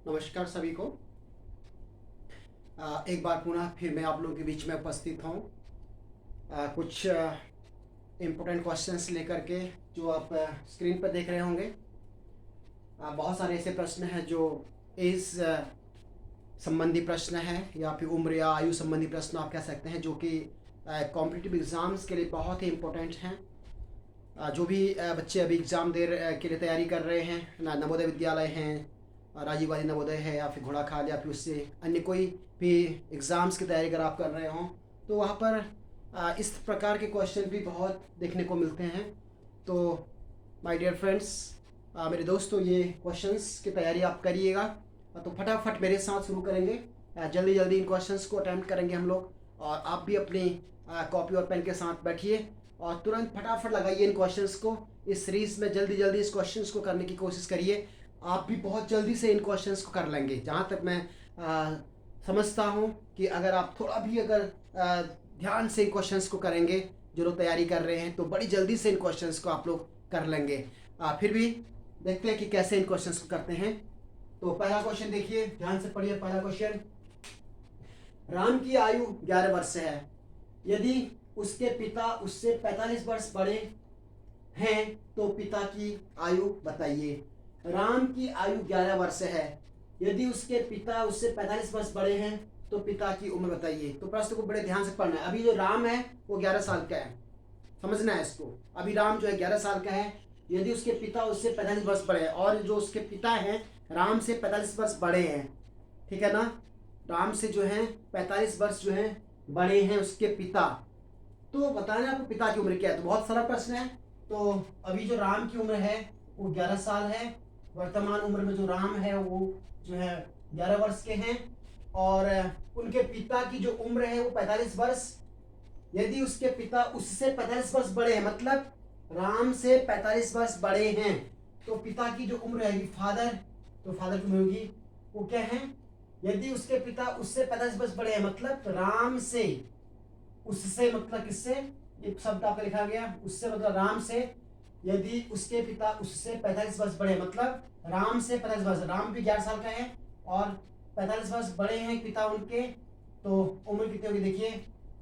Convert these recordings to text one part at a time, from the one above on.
नमस्कार सभी को। एक बार पुनः फिर मैं आप लोगों के बीच में उपस्थित हूँ कुछ इम्पोर्टेंट क्वेश्चंस लेकर के, जो आप स्क्रीन पर देख रहे होंगे। बहुत सारे ऐसे प्रश्न हैं जो एज संबंधी प्रश्न हैं, या फिर उम्र या आयु संबंधी प्रश्न आप कह सकते हैं, जो कि कॉम्पिटिटिव एग्ज़ाम्स के लिए बहुत ही इम्पोर्टेंट हैं। जो भी बच्चे अभी एग्ज़ाम के लिए तैयारी कर रहे हैं, नवोदय विद्यालय हैं, राजीव गांधी नवोदय है, या फिर घोड़ाखाल, या फिर उससे अन्य कोई भी एग्ज़ाम्स की तैयारी अगर आप कर रहे हों, तो वहाँ पर इस प्रकार के क्वेश्चन भी बहुत देखने को मिलते हैं। तो माय डियर फ्रेंड्स, मेरे दोस्तों, ये क्वेश्चंस की तैयारी आप करिएगा। तो फटाफट मेरे साथ शुरू करेंगे। जल्दी जल्दी इन क्वेश्चंस को अटैम्प्ट करेंगे हम लोग, और आप भी अपनी कॉपी और पेन के साथ बैठिए और तुरंत फटाफट लगाइए इन क्वेश्चंस को। इस सीरीज़ में जल्दी जल्दी इस क्वेश्चंस को करने की कोशिश करिए। आप भी बहुत जल्दी से इन क्वेश्चंस को कर लेंगे। जहाँ तक मैं समझता हूँ कि अगर आप थोड़ा भी ध्यान से इन क्वेश्चंस को करेंगे, जो लोग तैयारी कर रहे हैं, तो बड़ी जल्दी से इन क्वेश्चंस को आप लोग कर लेंगे। फिर भी देखते हैं कि कैसे इन क्वेश्चंस को करते हैं। तो पहला क्वेश्चन देखिए, ध्यान से पढ़िए। पहला क्वेश्चन, राम की आयु 11 वर्ष है। यदि उसके पिता उससे 45 वर्ष बड़े हैं तो पिता की आयु बताइए। राम की आयु 11 वर्ष है। यदि उसके पिता उससे 45 वर्ष बड़े हैं तो पिता की उम्र बताइए। तो प्रश्न को बड़े ध्यान से पढ़ना है। अभी जो राम है वो 11 साल का है, समझना है इसको। अभी राम जो है 11 साल का है। यदि उसके पिता उससे 45 वर्ष बड़े हैं, और जो उसके पिता हैं राम से 45 वर्ष बड़े हैं, ठीक है ना। राम से जो है 45 वर्ष जो है बड़े हैं उसके पिता, तो बताना आपको पिता की उम्र क्या है। तो बहुत सारा प्रश्न है। तो अभी जो राम की उम्र है वो 11 साल है। वर्तमान उम्र में जो राम है वो जो है 11 वर्ष के हैं, और उनके पिता की जो उम्र है वो 45 वर्ष। यदि उसके पिता उससे 45 वर्ष बड़े हैं, मतलब राम से 45 वर्ष बड़े हैं, तो पिता की जो उम्र रहेगी, फादर, तो फादर की उम्र होगी वो क्या है। यदि उसके पिता उससे 45 वर्ष बड़े हैं, मतलब राम से, उससे मतलब किससे, ये शब्द आपका लिखा गया, उससे मतलब राम से। यदि उसके पिता उससे 45 वर्ष बड़े, मतलब राम से 45 वर्ष, राम भी 11 साल का है और 45 वर्ष बड़े हैं पिता उनके, तो उम्र कितनी होगी देखिए,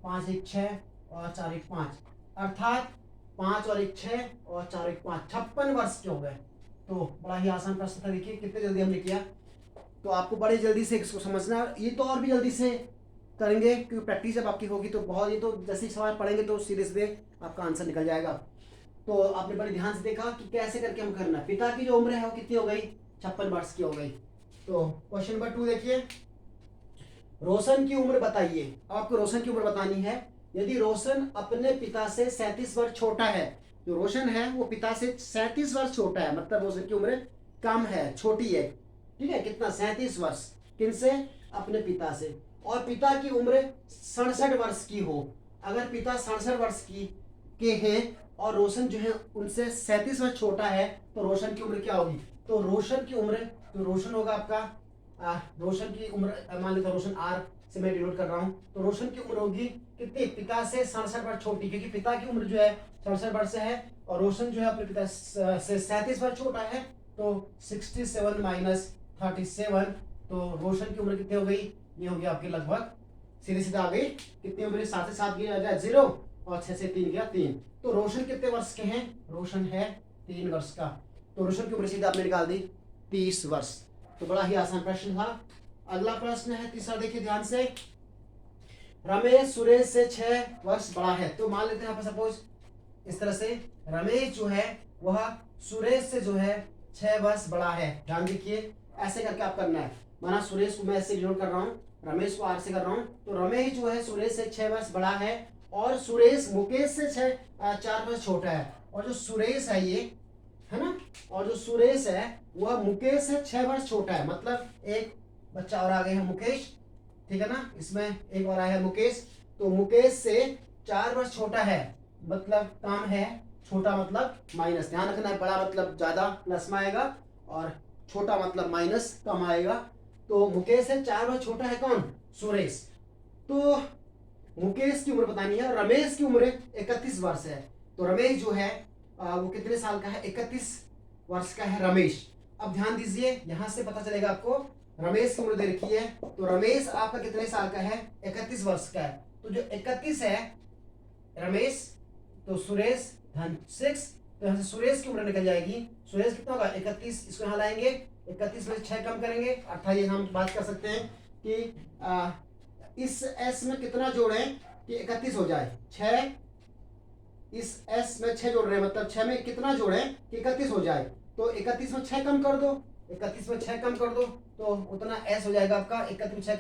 5 1 6 और 4 1 5, अर्थात 5 और 1 6 और 4 1 5, 56 वर्ष के हो गए। तो बड़ा ही आसान प्रश्न था। देखिए कितने जल्दी हमने किया। तो आपको बड़े जल्दी से इसको समझना, ये तो और भी जल्दी से करेंगे क्योंकि प्रैक्टिस जब आपकी होगी तो बहुत, ये तो जैसे ही सवाल पढ़ेंगे तो सीधे सीधे आपका आंसर निकल जाएगा। तो आपने बड़े ध्यान से देखा कि कैसे करके हम करना। पिता की जो उम्र है वो कितनी हो गई, 56 वर्ष की हो गई। तो क्वेश्चन नंबर 2 देखिए, रोशन की उम्र बताइए। आपको रोशन की उम्र बतानी है। यदि रोशन अपने पिता से 37 वर्ष छोटा है, जो रोशन है वो पिता से 37 वर्ष छोटा है, मतलब रोशन की उम्र कम है, छोटी है, ठीक है। कितना, 37 वर्ष, किनसे, अपने पिता से। और पिता की उम्र 67 वर्ष की हो, अगर पिता 67 वर्ष की के हैं और रोशन जो है उनसे 37 वर्ष छोटा है, तो रोशन की उम्र क्या होगी। तो रोशन की उम्र, तो रोशन होगा आपका रोशन की उम्र, मान लेते रोशन आर से मैं डिनोट कर रहा हूँ, तो रोशन की उम्र होगी कितनी, पिता से 67 वर्ष छोटी, क्योंकि पिता की उम्र जो है 67 वर्ष है और रोशन जो है अपने पिता से 37 वर्ष छोटा है। तो 67 माइनस 37, तो रोशन की उम्र कितनी हो गई, ये हो गया आपकी लगभग सीधे सीधा आ गई। कितनी उम्र, 7 से 7 गिरा जाए 0 और 6 से 3 गया 3। तो रोशन कितने वर्ष के हैं, रोशन है 3 वर्ष का। तो रोशन की उम्र सीधा आपने निकाल दी 30 वर्ष। तो बड़ा ही आसान प्रश्न था। अगला प्रश्न है तीसरा, देखिए ध्यान से। रमेश सुरेश से 6 वर्ष बड़ा है। तो मान लेते हैं यहाँ पर सपोज इस तरह से, रमेश जो है वह सुरेश से जो है 6 वर्ष बड़ा है। ध्यान देखिए, ऐसे करके आप करना है। माना सुरेश को मैं ऐसे डिनोट कर रहा हूँ, रमेश को आर से कर रहा हूँ, तो रमेश जो है सुरेश से 6 वर्ष बड़ा है और सुरेश मुकेश से 4 वर्ष छोटा है। और जो सुरेश है ये, है ना, और जो सुरेश है वह मुकेश से 6 वर्ष छोटा है, मतलब एक बच्चा और आ गया है मुकेश, ठीक है ना, इसमें एक और आया है मुकेश। तो मुकेश से 4 वर्ष छोटा है, मतलब कम है, छोटा मतलब माइनस, ध्यान रखना है, बड़ा मतलब ज्यादा प्लस में आएगा और छोटा मतलब माइनस कम आएगा। तो मुकेश से 4 वर्ष छोटा है कौन, सुरेश। तो मुकेश की उम्र बतानी है और रमेश की उम्र 31 वर्ष है। तो रमेश जो है वो कितने साल का है, 31 वर्ष का है रमेश। अब ध्यान दीजिए, यहां से पता चलेगा आपको रमेश की उम्र दे रखी है, तो रमेश आपका कितने साल का है? 31 वर्ष का है। तो जो 31 है रमेश, तो सुरेश धन 6, तो यहाँ से सुरेश की उम्र निकल जाएगी। सुरेश कितना होगा? 31, इसको यहाँ लाएंगे, 31 में 6 कम करेंगे 28। हम बात कर सकते हैं कि इस एस में कितना जोड़ें कि 31 हो जाए। 6 इस एस में 6 जोड़ रहे हैं, मतलब 6 में कितना जोड़ें कि 31 हो जाए। तो 31 में 6 कम कर दो, 31 में 6 कम कर दो, तो उतना एस हो जाएगा आपका। 31 में 6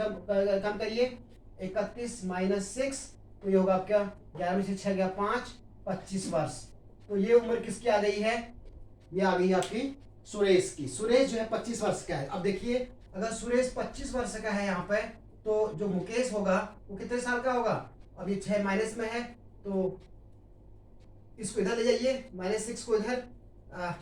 कम करिए, 31 माइनस 6, तो ये होगा आपका 11 में से 6 गया 5, 25 वर्ष। तो ये उम्र किसकी आ गई है? ये आ गई आपकी सुरेश की। सुरेश जो है 25 वर्ष का है। अब देखिए, अगर सुरेश 25 वर्ष का है यहाँ पे, तो जो मुकेश होगा वो कितने साल का होगा? अब ये 6 माइनस में है, तो इसको इधर ले जाइए, -6 को इधर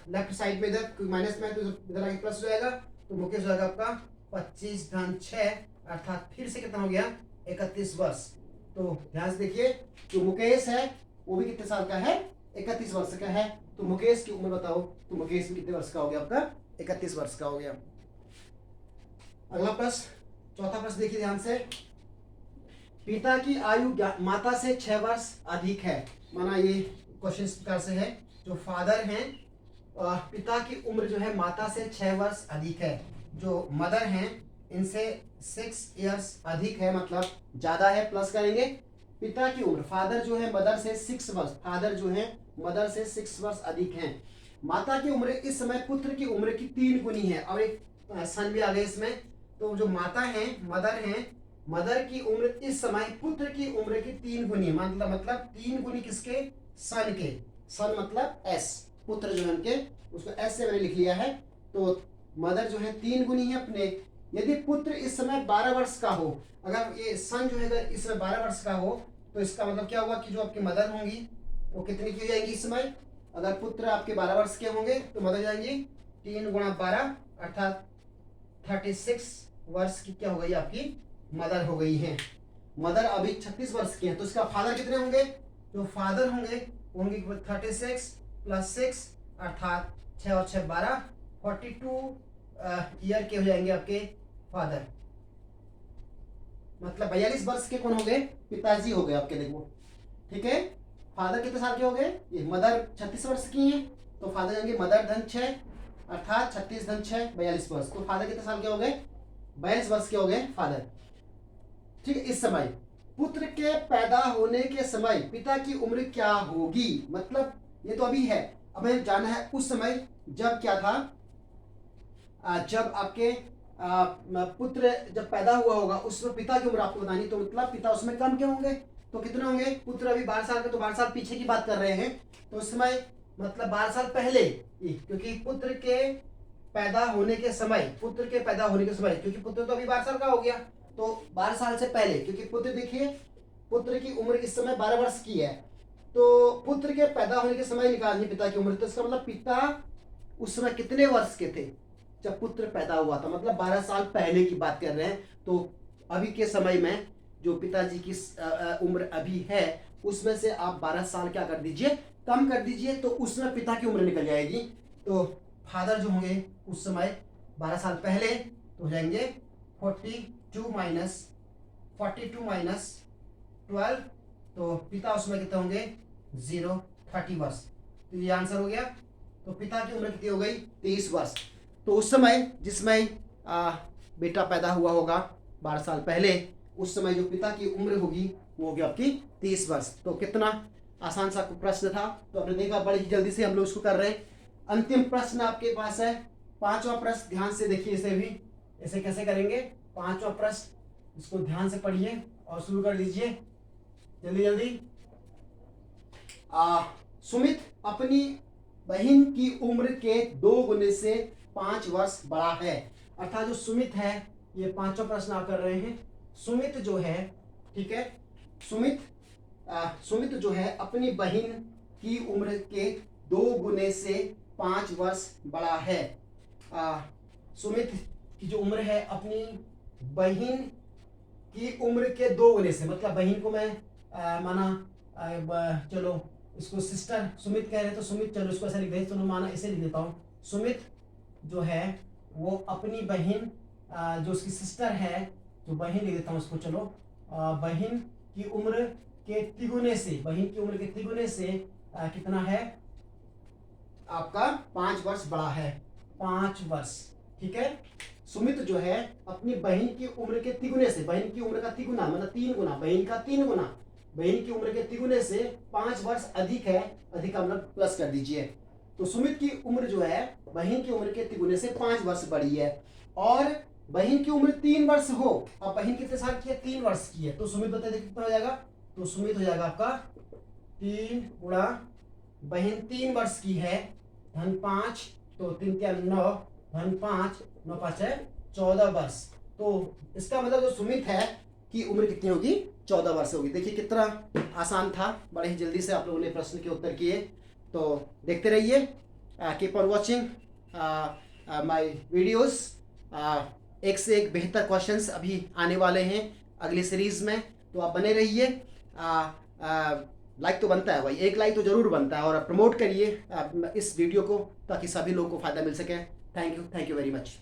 लेफ्ट साइड में, इधर माइनस में है तो इधर आगे प्लस हो जाएगा। तो मुकेश हो जाएगा आपका 25 धन 6, अर्थात फिर से कितना हो गया? 31 वर्ष। तो ध्यान से देखिए, जो मुकेश है वो भी कितने साल का है? 31 वर्ष का है। तो मुकेश की उम्र बताओ, तो मुकेश भी कितने वर्ष का हो गया आपका? 31 वर्ष का हो गया। अगला प्रश्न, चौथा प्रश्न देखिए ध्यान से। पिता की आयु माता से 6 वर्ष अधिक है। माना ये क्वेश्चन इस प्रकार से है, जो फादर हैं, पिता की उम्र जो है माता से 6 वर्ष अधिक है। जो मदर हैं इनसे 6 इयर्स अधिक है, मतलब ज्यादा है, प्लस करेंगे। पिता की उम्र, फादर जो है मदर से 6 वर्ष, फादर जो है मदर से 6 वर्ष अधिक हैं। माता की उम्र इस समय पुत्र की उम्र की 3 गुनी है। और एक सन भी आ गया इसमें। तो जो माता है, मदर है, मदर की उम्र इस समय पुत्र की उम्र की 3 गुनी है। मतलब 3 गुनी किसके? सन के। सन मतलब एस, पुत्र जो है उनके, उसको एस से मैंने लिख लिया है। तो मदर जो है 3 गुनी है अपने। यदि पुत्र इस समय 12 वर्ष का हो, अगर ये सन जो है अगर इस समय 12 वर्ष का हो, तो इसका मतलब क्या हुआ कि जो आपकी मदर होंगी वो कितनी की हो जाएंगी इस समय? अगर पुत्र आपके 12 वर्ष के होंगे तो मदर जाएंगी 3 गुणा 12, अर्थात 36 वर्ष की क्या हो गई? आपकी मदर हो गई है। मदर अभी 36 वर्ष की है, तो इसका फादर कितने होंगे? जो फादर होंगे 36 प्लस 6, अर्थात 6 और 6 12, 42 ईयर के हो जाएंगे आपके फादर। मतलब 42 वर्ष के कौन हो गए? पिताजी हो गए आपके। देखो ठीक है, फादर कितने साल के हो गए? ये मदर 36 वर्ष की हैं, तो फादर जाएंगे मदर धन 6, अर्थात 36 धन 6 42 वर्ष। तो फादर कितने साल के हो गए? 42 वर्ष के हो गए फादर। ठीक है, इस समय पुत्र के पैदा होने के समय पिता की उम्र क्या होगी? मतलब ये तो अभी है, अब हमें जाना है उस समय जब क्या था, जब आपके पुत्र जब पैदा हुआ होगा उसमें पिता की उम्र आपको बतानी। तो मतलब पिता उसमें कम के होंगे, तो कितने होंगे? पुत्र अभी 12 साल का, तो 12 साल पीछे की बात कर रहे हैं, तो उस समय मतलब 12 साल पहले, क्योंकि पुत्र के पैदा होने के समय, पुत्र के पैदा होने के समय, क्योंकि पुत्र तो अभी 12 साल का हो गया, तो 12 साल से पहले, क्योंकि पुत्र देखिए पुत्र की उम्र इस समय 12 वर्ष की है, तो पुत्र के पैदा होने के समय निकालनी पिता की उम्र। तो इसका मतलब पिता उस समय कितने वर्ष के थे जब पुत्र पैदा हुआ था? मतलब 12 साल पहले की बात कर रहे हैं। तो अभी के समय में जो पिताजी की उम्र अभी है उसमें से आप 12 साल क्या कर दीजिए? कम कर दीजिए, तो उसमें पिता की उम्र निकल जाएगी। तो फादर जो होंगे उस समय 12 साल पहले तो हो जाएंगे 42 माइनस 12, तो पिता उसमें कितने होंगे? 30 वर्ष। तो ये आंसर हो गया। तो पिता की उम्र कितनी हो गई? 23 वर्ष। तो उस समय जिसमें बेटा पैदा हुआ होगा 12 साल पहले, उस समय जो पिता की उम्र होगी वो होगी आपकी 23 वर्ष। तो कितना आसान सा प्रश्न था, तो आपने देखा बड़ी ही जल्दी से हम लोग इसको कर रहे हैं। अंतिम प्रश्न आपके पास है 5वां प्रश्न, ध्यान से देखिए इसे भी। इसे कैसे करेंगे? 5वां प्रश्न, इसको ध्यान से पढ़िए और शुरू कर दीजिए जल्दी जल्दी। सुमित अपनी बहन की उम्र के 2 गुने से 5 वर्ष बड़ा है। अर्थात जो सुमित है, ये 5वां प्रश्न आप कर रहे हैं। सुमित जो है, ठीक है, सुमित जो है अपनी बहन की उम्र के 2 गुने से 5 वर्ष बड़ा है। सुमित की जो उम्र है अपनी बहन की उम्र के 2 गुने से, मतलब बहन को मैं माना चलो इसको सिस्टर सुमित कह रहे हैं, तो सुमित चलो इसको ऐसा लिख दें, चलो माना इसे लिख देता हूँ। सुमित जो है वो अपनी बहन जो उसकी सिस्टर है, जो बहन लिख देता हूँ उसको, चलो बहन की उम्र के तिगुने से, बहन की उम्र के तिगुने से कितना है आपका 5 वर्ष बड़ा है, 5 वर्ष। ठीक है, सुमित जो है अपनी बहन की उम्र के तिगुने से, बहन की उम्र का तिगुना मतलब 3 गुना, बहन का 3 गुना, बहन की उम्र के तिगुने से 5 वर्ष अधिक है, अधिक का मतलब प्लस कर दीजिए। तो सुमित की उम्र जो है बहन की उम्र के तिगुने से 5 वर्ष बड़ी है, और बहन की उम्र 3 वर्ष हो, अब बहन कितने साल की है, 3 वर्ष की है, तो सुमित बता दे कितना हो जाएगा, तो सुमित हो जाएगा आपका 3 गुणा, बहन 3 वर्ष की है, धन 5, तो 3 क्या 9, धन 5, 9 5 है 14 वर्ष। तो इसका मतलब जो सुमित है की उम्र कितनी होगी, 14 वर्ष होगी। देखिए कितना आसान था, बड़े ही जल्दी से आप लोगों ने प्रश्न के उत्तर किए। तो देखते रहिए, keep on watching my videos. एक से एक बेहतर क्वेश्चंस अभी आने वाले हैं अगली सीरीज में, तो आप बने रहिए। लाइक तो बनता है भाई, एक लाइक तो जरूर बनता है, और प्रमोट करिए इस वीडियो को ताकि सभी लोगों को फायदा मिल सके। Thank you very much.